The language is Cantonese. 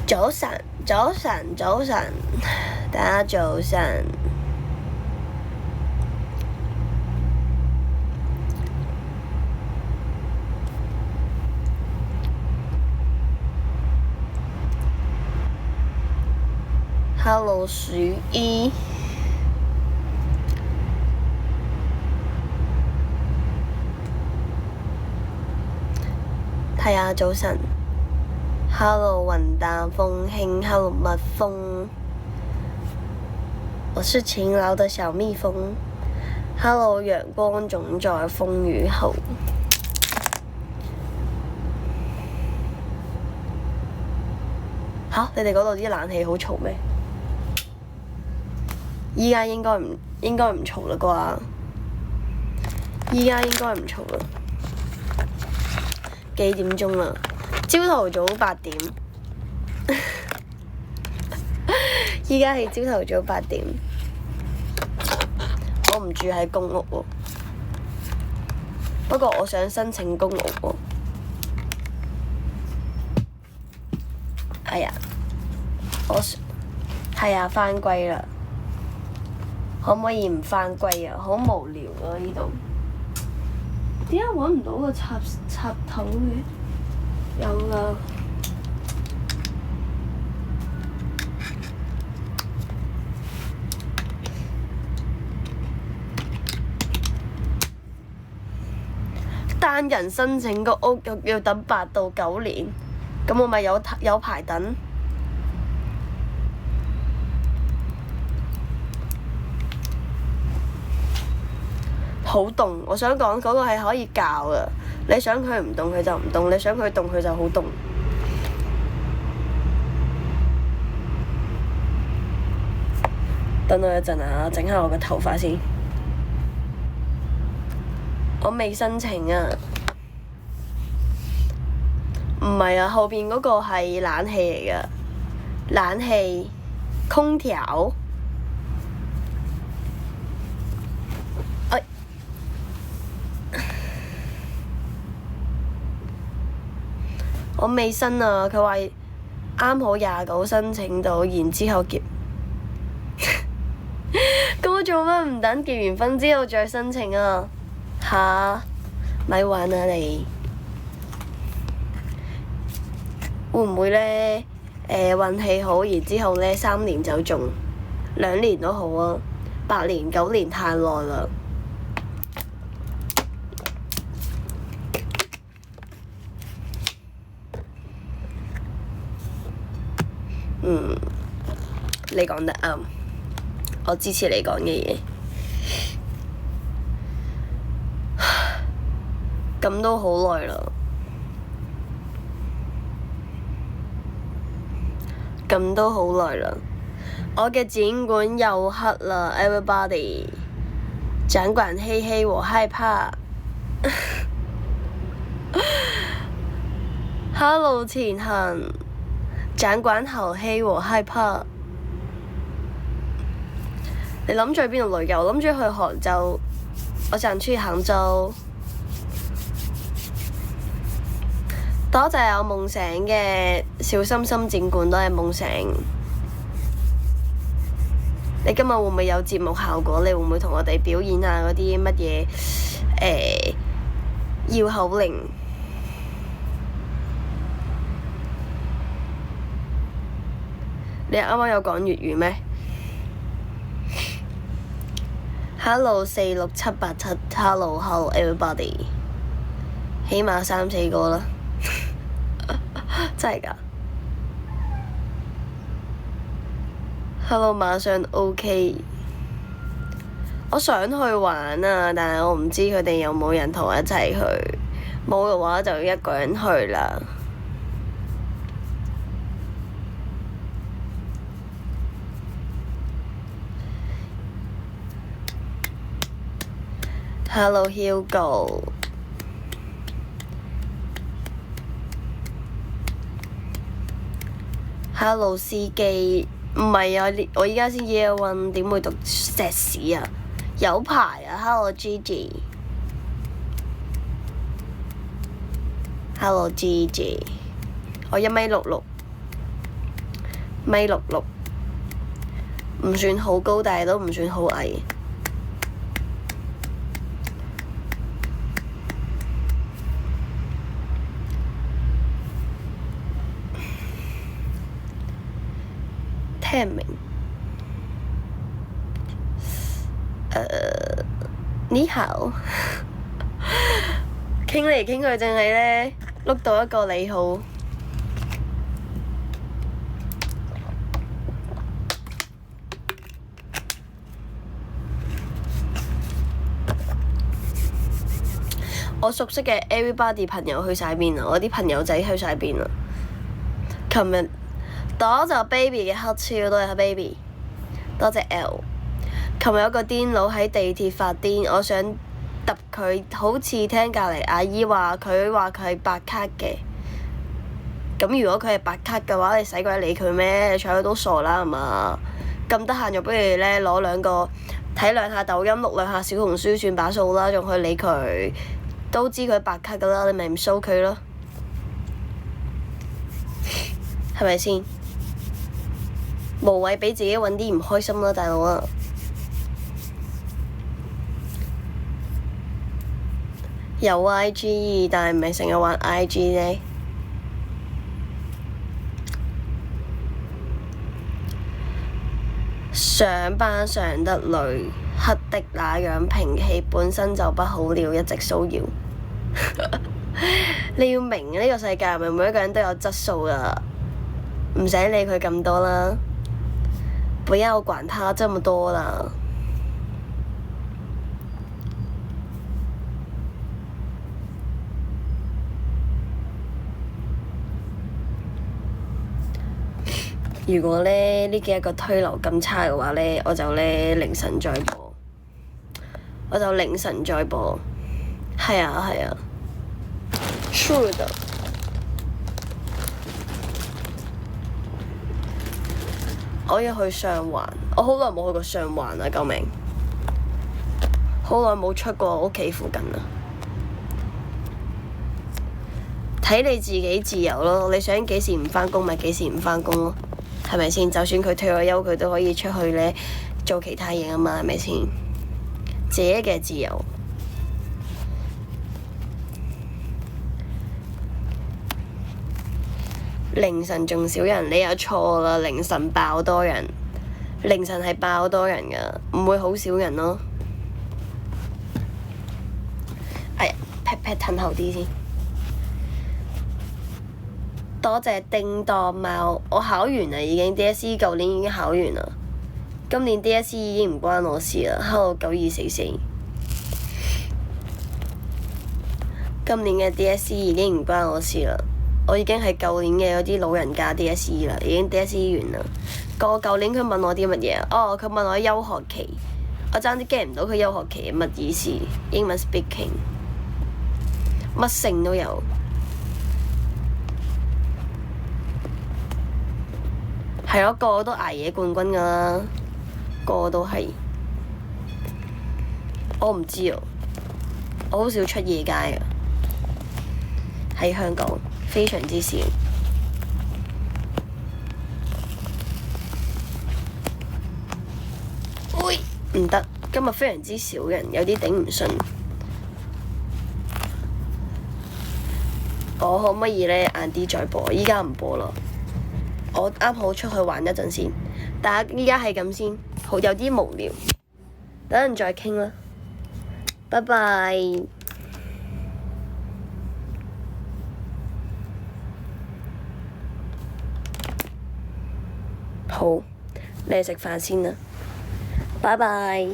早晨，早晨，早晨，大家早晨。Hello，鼠姨。係啊，早晨。Hello，雲淡風輕。Hello，蜜蜂。我是勤勞的小蜜蜂。Hello，陽光總在風雨後。嚇！你哋嗰度啲冷氣好嘈咩？依家應該唔嘈啦啩？依家應該唔嘈啦。幾點鐘啦？朝頭早8點。依家係朝頭早8點。我唔住喺公屋喎，不過我想申請公屋喎。哎呀，係啊，返歸啦。可唔可以唔返歸啊？好無聊啊！呢度點解揾唔到個插頭嘅？有啦。單人申請個屋要等8到9年，咁我咪有排等。好凍，我想講嗰個係可以校㗎，你想佢唔凍佢就唔凍，你想佢凍佢就好凍。等我一陣啊，整下我個頭髮先。我未申請啊。唔係啊，後邊嗰個係冷氣嚟㗎，冷氣空調。我未申啊，佢話啱好29申請到，然之後結。咁我做乜唔等結完婚之後再申請啊？吓？咪玩啊你！會唔會呢？運氣好，然之後呢3年就中，2年都好啊，8年9年太耐啦。你講得啱，我支持你講嘅嘢。咁都好耐啦，咁都好耐啦。我嘅展館又黑啦 ，everybody。展館黑黑，我害怕。Hello， 前行。展館好黑，我害怕。你諗住去邊度旅遊？諗住去杭州。我想去杭州。多謝有夢醒嘅小心心展館都係夢醒。你今日會唔會有節目效果？你會唔會同我哋表演下嗰啲乜嘢繞口令？你啱啱有講粵語咩？Hello 46787 Hello everybody， 起碼3、4個啦，真係㗎。Hello 馬上 OK， 我想去玩啊，但係我唔知佢哋有冇人同我一齊去，冇嘅話就一個人去啦。Hello Hugo。Hello 司機，唔係啊，我依家先 Year 1，點會讀碩士啊？有排啊 ！Hello Gigi。Hello Gigi，我1.66米。1.66米，唔算好高，但係都唔算好矮。聽唔明？你好。傾嚟傾去，淨係呢，碌到一個你好。我熟悉嘅 everybody 朋友去晒邊啊？我啲朋友仔去晒邊啊？琴日多謝 baby 嘅黑超，多謝 baby， 多謝 L。琴日有個癲佬喺地鐵發癲，我想揼佢，好似聽隔離阿姨話佢係白卡嘅。咁如果佢係白卡嘅話，你使鬼理佢咩？你睬佢都傻啦，係嘛？咁得閒就不如呢，攞兩個睇兩下抖音，錄兩下小紅書算把數啦，仲去理佢？都知佢白卡㗎啦，你咪唔騷佢咯，係咪先？無謂俾自己揾啲唔開心啦，大佬啊！有 IG， 但係唔係成日玩 IG 啫。上班上得累，黑的那樣平氣本身就不好了，一直騷擾。你要明呢個世界係咪每一個人都有質素噶？唔使理佢咁多啦，不要管他這麼多啦。如果呢幾日個推流咁差嘅話呢，我就凌晨再播。係啊，sure 的。我要去上環，我好耐冇去過上環啦，救命！好耐冇出過屋企附近啦。睇你自己自由咯，你想幾時唔返工咪幾時唔返工咯，係咪先？就算佢退咗休，佢都可以出去呢做其他嘢啊嘛，係咪先？自己嘅自由。凌晨仲少人，你又錯啦！凌晨爆多人，凌晨係爆多人噶，唔會好少人咯。哎呀，劈褪後啲先。多謝叮當貓，我考完啦已經 DSE， 舊年已經考完啦。今年 DSE 已經唔關我事啦。Hello 9244，今年嘅 DSE 已經唔關我事啦。我已經係舊年嘅嗰啲老人家 DSE 啦，已經 DSE 完啦。舊年佢問我啲乜嘢啊？哦，佢問我休學期，我爭啲 get 唔到佢休學期係乜意思？英文 speaking， 乜性都有。係咯，個個都捱夜冠軍㗎啦，個個都係。我唔知啊，我好少出夜街啊，喺香港。非常之少。喂，唔得，今日非常之少人，有啲頂唔順。我可唔可以呢晏啲再播？依家唔播啦。我啱好出去玩一陣先，大家依家係咁先，好有啲無聊。等陣再傾啦，拜拜。好，你食飯先啦，拜拜。